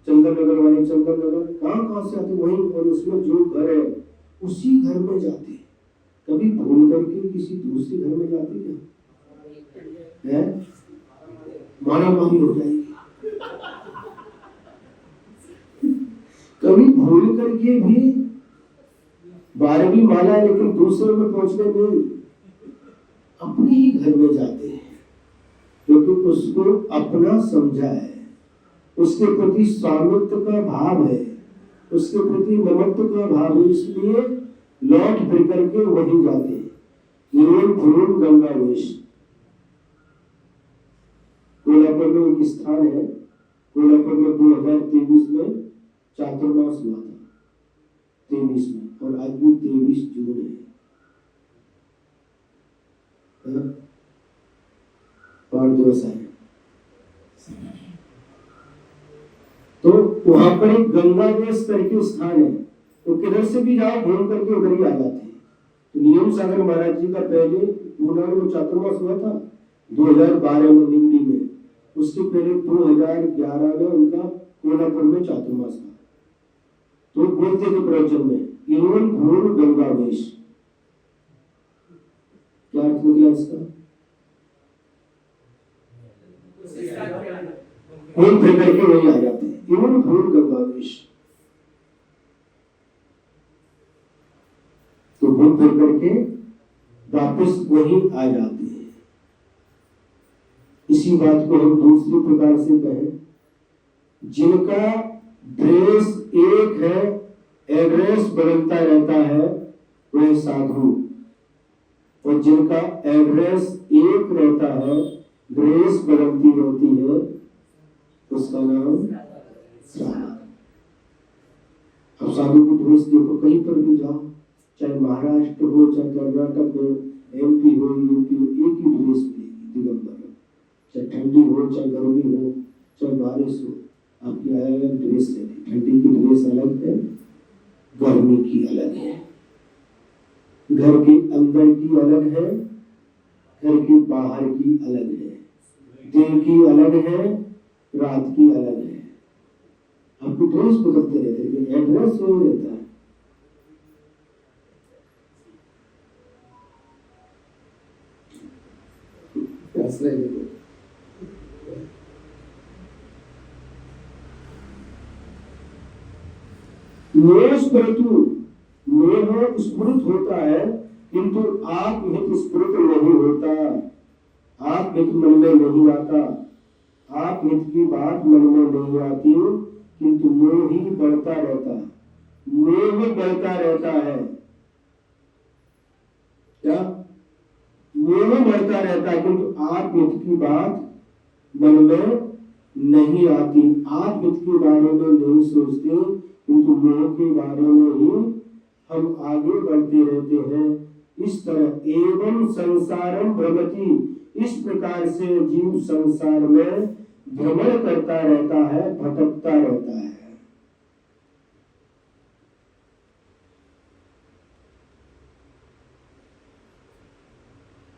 चंदन नगर वाली चंदन नगर, कहाँ से आते वहीं। और उसमें जो घर है उसी घर में जाते। कभी भूल करके किसी दूसरे घर में जाते क्या है? मारामारी हो जाएगी। कभी भूल करके भी 12वीं माला है लेकिन दूसरे में पहुंचने नहीं, अपने ही घर में जाते हैं, क्योंकि उसको अपना समझा है, उसके प्रति स्वामित्व का भाव है, उसके प्रति ममत्व का भाव है, इसलिए लौट फिर करके वहीं जाते हैं। गंगावेश कोल्हापुर में एक स्थान है। कोल्हापुर में 2023 में चातुर्मास हुआ था, 23 में, और आज भी 23 जून है। पाठ दिवस है। तो वहां पर एक गंगावेश करके स्थान है, तो किधर से भी जाओ घूम करके उधर ही आ जाते हैं। तो नियम सागर महाराज जी का पहले पूना में चातुर्मास हुआ था 2012 में दिल्ली में, उसके पहले 2011 में उनका कोल्हापुर में चातुर्मास था। तो बोलते थे प्रवचन में इवन भूर गंगावेश। क्या अर्थ निकला इसका? घूम फिर करके वही आ जाते हैं, इवन भूर गंगावेश। तो घूम फिर करके वापस वही आ जाते हैं। इसी बात को हम दूसरे प्रकार से कहें, जिनका ड्रेस एक है, एड्रेस बदलता रहता है, वह साधु। और जिनका एड्रेस एक रहता है, ड्रेस बदलती रहती है, उसका नाम साधु। अब साधु की ड्रेस देखो, कहीं पर भी जाओ, चाहे महाराष्ट्र हो, चाहे कर्नाटक हो, MP हो, UP हो, एक ही ड्रेस मिलेगी दिगंबर। चाहे ठंडी हो, चाहे गर्मी हो, चाहे बारिश हो, आपकी अलग अलग ड्रेस रहती। ठंडी की ड्रेस अलग है, गर्मी की अलग है, घर के अंदर की अलग है, घर के बाहर की अलग है, दिन की अलग है, रात की अलग है। आपको ड्रेस बदलते रहते हैं, लेकिन एड्रेस वही रहता है। मोह स्फुरित होता है, किंतु आत्महित स्फुरित नहीं होता। आत्महित मन में नहीं आता, आत्महित की बात मन में नहीं आती, किंतु मोह ही बढ़ता रहता है। मोह बढ़ता रहता है। क्या? मोह बढ़ता रहता है, किंतु आत्महित की बात मन में नहीं आती। आत्महित के बारे में नहीं सोचते, किंतु मोह के बारे में ही हम आगे बढ़ते रहते हैं। इस तरह एवं संसारम भ्रमति, इस प्रकार से जीव संसार में भ्रमण करता रहता है, भटकता रहता है।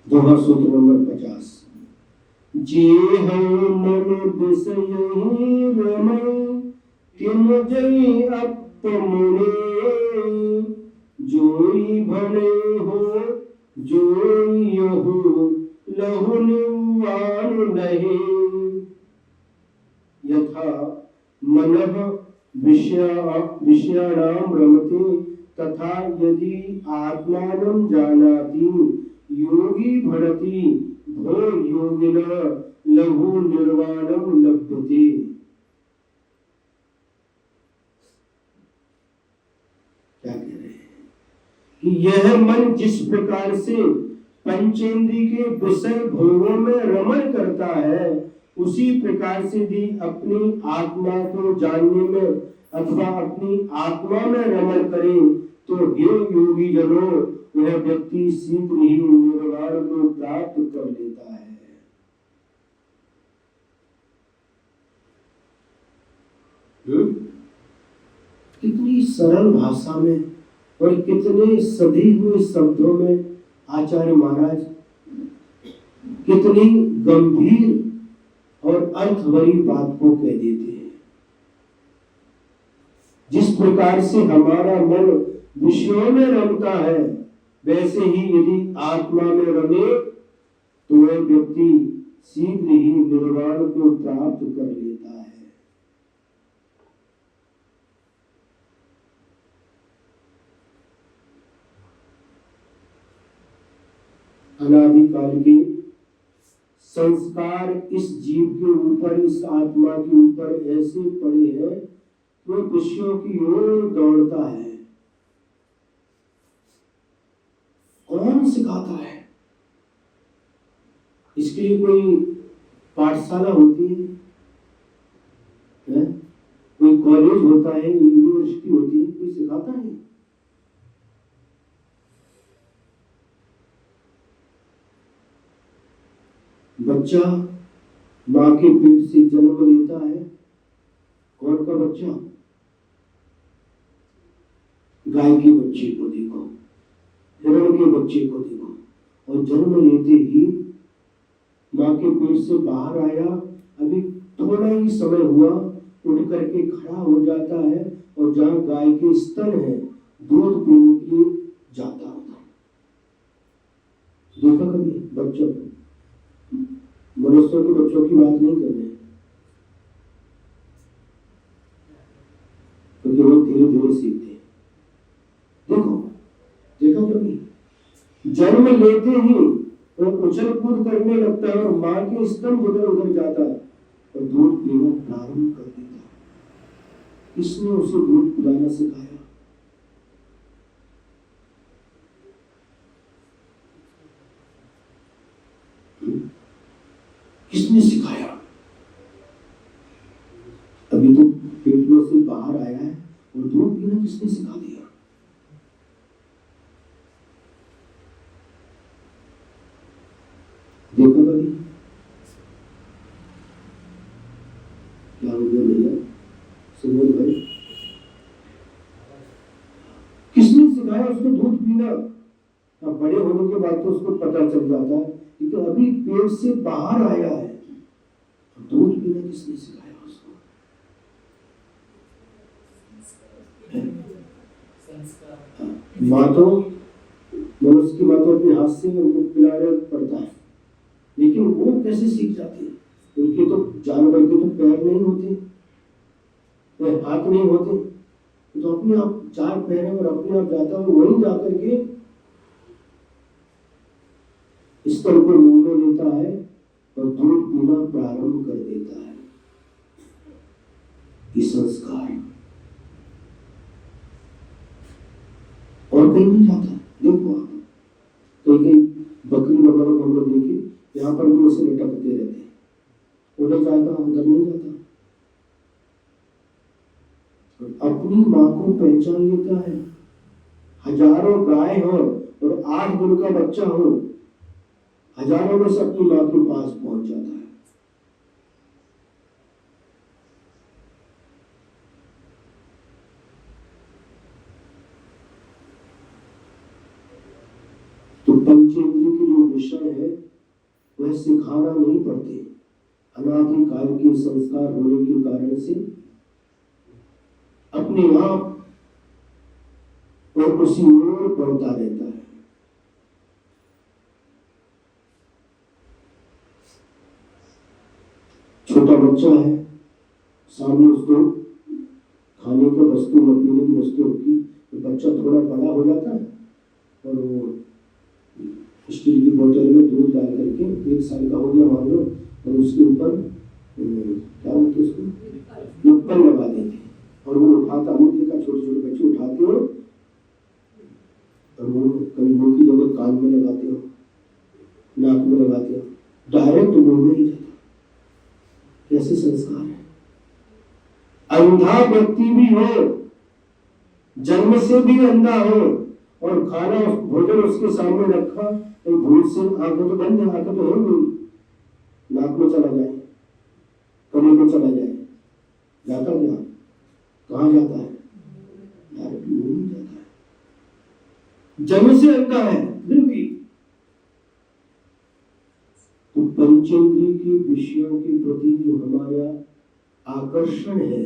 दोहा सूत्र नंबर 50। जे हम मन विषय रमय तिम जई अपमुने जोई भले हो जोई यहु लहु निवान नहीं यथा मनः विषयाणां रमते तथा यदि आत्मानं जानाति योगी भणति भो योगिनः लघु निर्वाणं लभ्यते। क्या कह रहे हैं कि यह मन जिस प्रकार से पंचेंद्रिय के विषय भोगों में रमण करता है उसी प्रकार से भी अपनी आत्मा को जानने में अथवा अपनी आत्मा में रमण करे तो हे योगी जनों वह व्यक्ति शीघ्र ही निर्वाण को प्राप्त कर लेता है। कितनी सरल भाषा में और कितने सधे हुए शब्दों में आचार्य महाराज कितनी गंभीर और अर्थ भरी बात को कह देते हैं। जिस प्रकार से हमारा मन विषयों में रमता है वैसे ही यदि आत्मा में रमे तो वह व्यक्ति शीघ्र ही निर्वाण को प्राप्त कर लेता है। अनादिकाल के संस्कार इस जीव के ऊपर इस आत्मा के ऊपर ऐसे पड़े हैं कि वो विषयों की ओर दौड़ता है। कौन सिखाता है? इसके लिए कोई पाठशाला होती है? कोई कॉलेज होता है, यूनिवर्सिटी होती है, कोई सिखाता है? बच्चा मां के पेट से जन्म लेता है। कौन का बच्चा? गाय के बच्चे को देखो, हिरण के बच्चे को देखो, और जन्म लेते ही मां के पेट से बाहर आया, अभी थोड़ा ही समय हुआ, उठ करके खड़ा हो जाता है और जहां गाय के स्तन है दूध पीने के लिए जाता होता। देखा कभी बच्चों को? मनुष्यों के बच्चों की बात नहीं कर रहे, क्योंकि वो धीरे धीरे सीखते हैं। देखा कभी जन्म लेते ही वो उछल कूद करने लगता है और मां के स्तन उधर उधर जाता है और दूध पीना प्रारंभ कर देता है। इसने उसे दूध पिलाना सिखाया। किसने सिखाया? अभी तो पेट में से बाहर आया है और दूध पीना किसने सिखा दिया? देखो कभी क्या हो गया भैया सुबोध भाई? किसने सिखाया उसको दूध पीना? अब बड़े होने के बाद तो उसको पता चल जाता है, लेकिन अभी पेट से बाहर आया है तो दूध पीना किसने सिखाया उसको? माँ तो मनुष्य की माँ तो अपने हाथ से उनको पिलाना पड़ता है, लेकिन वो कैसे सीख जाती है? उनके तो जानवर के तो पैर नहीं होते, हाथ नहीं होते, तो अपने आप चार पैर है और अपने आप जाता है, वहीं जाकर के स्तन को मुंह में लेता है और दूध पीना प्रारंभ कर देता है। ये संस्कार और कहीं नहीं जाता। देखो आप कहीं बकरी वगैरह को हम लोग देखे, यहाँ पर भी उसे लटकते रहते हैं, उधर जाता उधर नहीं जाता। अपनी माँ को पहचान लेता है। हजारों गाय हो और 8 दिन का बच्चा हो, हजारों में से अपनी माँ के पास पहुंच जाता है। तो पंचेंद्रिय के जो विषय है वह सिखाना नहीं पड़ते, अनादिकाल के संस्कार होने के कारण से अपने आप और उसी ओर बढ़ता रहता है। छोटा बच्चा है, सामने उसको खाने का वस्तु या पीने की वस्तु होगी, तो बच्चा थोड़ा बड़ा हो जाता है और वो स्टील की बोतल में दूध डाल करके 1 साल का हो गया मान लो, और उसके ऊपर क्या बोलते उसको निप्पल लगा देते और वो उठाता, हमने देखा छोटे छोटे बच्चे उठाते हो और वो कभी मुंह की जगह कान में लगाते हो, नाक में लगाते हो, डायरेक्ट मुंह में ही जाता। कैसे संस्कार है। अंधा व्यक्ति भी हो, जन्म से भी अंधा हो, और खाना भोजन उसके सामने रखा तो भूल से आंखें तो बंद है, आंखें तो हो गई, नाक में चला जाए, कमर में चला जाए, जाता क्या, कहाँ जाता है, डायरेक्ट मुंह में जाता है। जन्म से अंधा है फिर भी। तो पंचेंद्रिय के विषयों के प्रति जो हमारा आकर्षण है,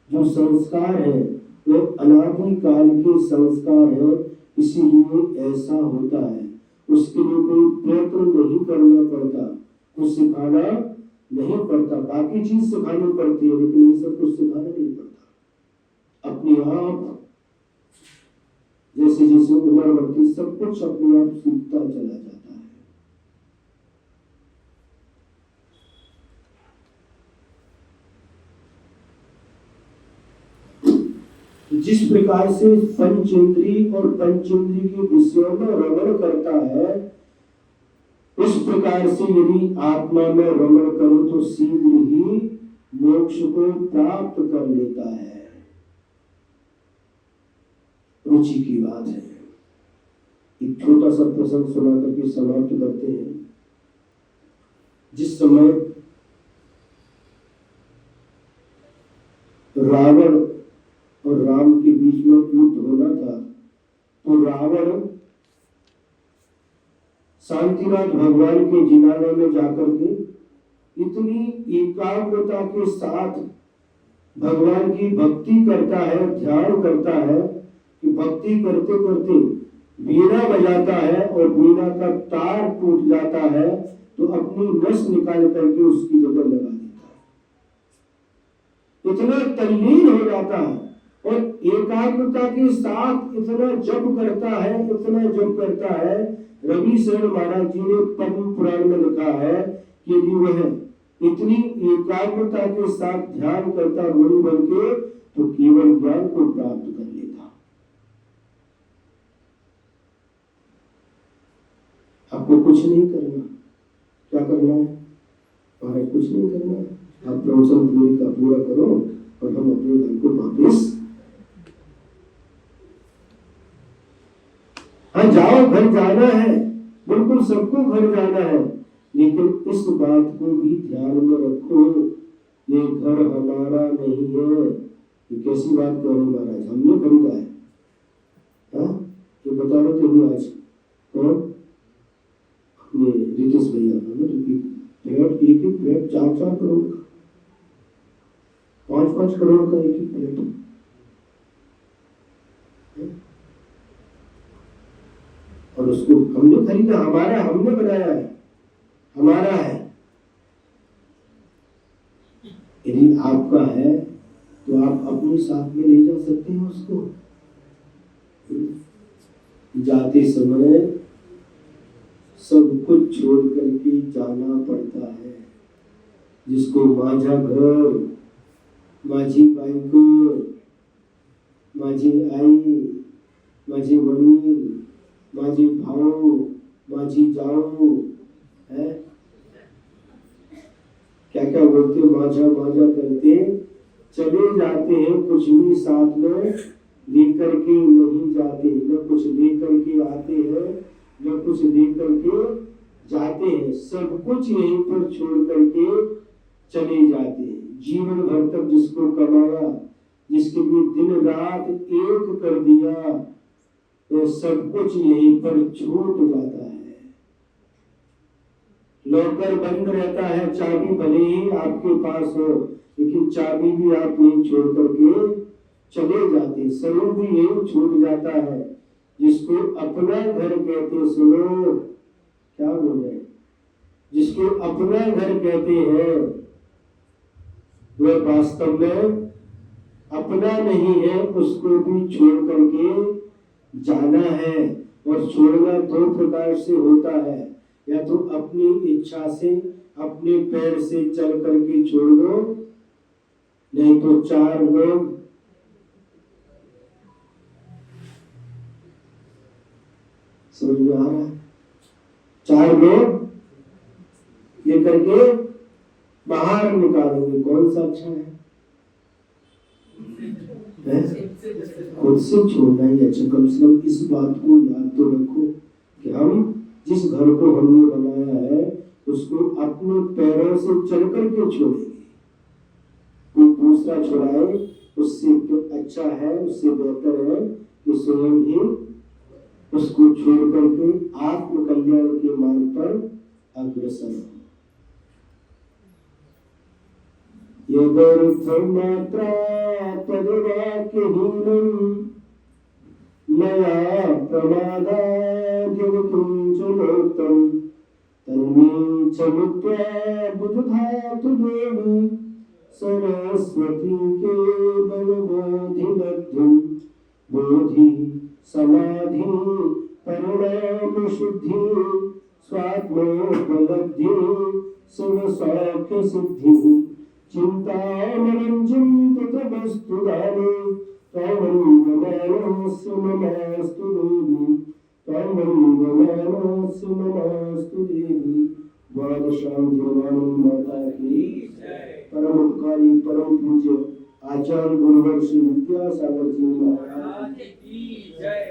जो संस्कार है, वो अनादिकाल के संस्कार है, इसीलिए ऐसा होता है। उसके लिए कोई प्रयत्न नहीं करना पड़ता, कुछ सिखाना नहीं पड़ता। बाकी चीज सिखानी पड़ती है, लेकिन ये सब कुछ सिखाना नहीं पड़ता। अपने आप जैसे जैसे उम्र बढ़ती, सब कुछ अपने आप सीखता चला जाता है। जिस प्रकार से पंचेंद्रिय और पंचेंद्रिय के विषयों में रमण करता है, उस प्रकार से यदि आत्मा में रमण करो तो शीघ्र ही मोक्ष को प्राप्त कर लेता है। रुचि की बात है। एक छोटा सा प्रसंग सुना करके समाप्त करते हैं। जिस समय रावण और राम के बीच में युद्ध होना था, तो रावण शांतिनाथ भगवान के जिनाने में जाकर के इतनी एकाग्रता के साथ भगवान की भक्ति करता है, ध्यान करता है कि भक्ति करते करते वीणा बजाता है और वीणा का तार टूट जाता है, तो अपनी नस निकाल करके उसकी जगह लगा देता है। इतना तल्लीन हो जाता है और एकाग्रता के साथ इतना जप करता है, इतना जप करता है। रवि शरण महाराज जी ने पद्म पुराण में लिखा है कि यदि वह इतनी एकाग्रता के साथ ध्यान करता मुनि बन के, तो केवल ज्ञान को प्राप्त कर लेता। आपको कुछ नहीं करना, क्या करना है? हमारा कुछ नहीं करना, आप प्रवचन पूरी का पूरा करो और हम अपने घर को वापस, हाँ जाओ, घर जाना है, बिल्कुल सबको घर जाना है, लेकिन इस बात को भी ध्यान में रखो, ये घर हमारा नहीं है। ये कैसी बात कह रहे महाराज, हमने खरीदा है। हाँ ये बता रहे थे अभी आज कौन, अपने रितेश भैया, फ्लैट एक ही फ्लैट 4-4 करोड़ का, 5-5 करोड़ का एक ही फ्लैट। और उसको हमने खरीदा, हमारा, हमने बनाया है, हमारा है। यदि आपका है तो आप अपने साथ में ले जा सकते हैं उसको। जाते समय सब कुछ छोड़ करके जाना पड़ता है। जिसको माझा घर, माझी बायको, माझी आई, माझी वडील, माझी भाऊ, माझी जाऊ है, क्या क्या बोलते, माझा माझा करते चले जाते हैं। कुछ भी साथ में लेकर के नहीं जाते, न कुछ लेकर के आते हैं, न कुछ लेकर के जाते हैं। सब कुछ यहीं पर छोड़ करके चले जाते हैं। जीवन भर तक जिसको कमाया, जिसके लिए दिन रात एक कर दिया, वो सब कुछ यहीं पर छूट जाता है। लॉकर बंद रहता है, चाबी भले ही आपके पास हो लेकिन चाबी भी आप नहीं छोड़ करके चले जाते, स्वरूप भी यही छूट जाता है। जिसको अपना घर कहते, सुनो क्या बोल रहे, जिसको अपना घर कहते हैं वह वास्तव में अपना नहीं है, उसको भी छोड़ करके जाना है। और छोड़ना दो प्रकार से होता है, या तो अपनी इच्छा से अपने पैर से चल करके छोड़ दो, नहीं तो चार लोग समझ में आ रहा है, चार लोग लेकर के बाहर निकालेंगे, कौन सा अच्छा है? खुद से छोड़ना ही अच्छा। कम से कम इस बात को याद तो रखो कि हम जिस घर को हमने बनाया है उसको अपने पैरों से चल करके छोड़ेंगे। कोई दूसरा छुड़ाए उससे अच्छा है, उससे बेहतर है कि स्वयं ही उसको छोड़ करके आत्म कल्याण के मार्ग पर अग्रसर हो। यदर्थमात्रा तद्वाक्यहीनं मया प्रमादाद् किंचनोक्तं तन्मे च मुक्त्वा बुद्धातु देवी सरस्वती केवलबोधिमध्यं बोधि समाधि परिणाम शुद्धि स्वात्मोपलब्धि सर्वसौख्य सिद्धि चिंतामणि चिंतितमस्तु दाने त्वमन्यमानस्य नमस्तु देवी त्वमन्यमानस्य नमस्तु देवी। द्वादशां जीवानी माता की परम उपकारी परम पूज्य आचार्य गुरुवर श्री विद्यासागर जी महाराज की जय।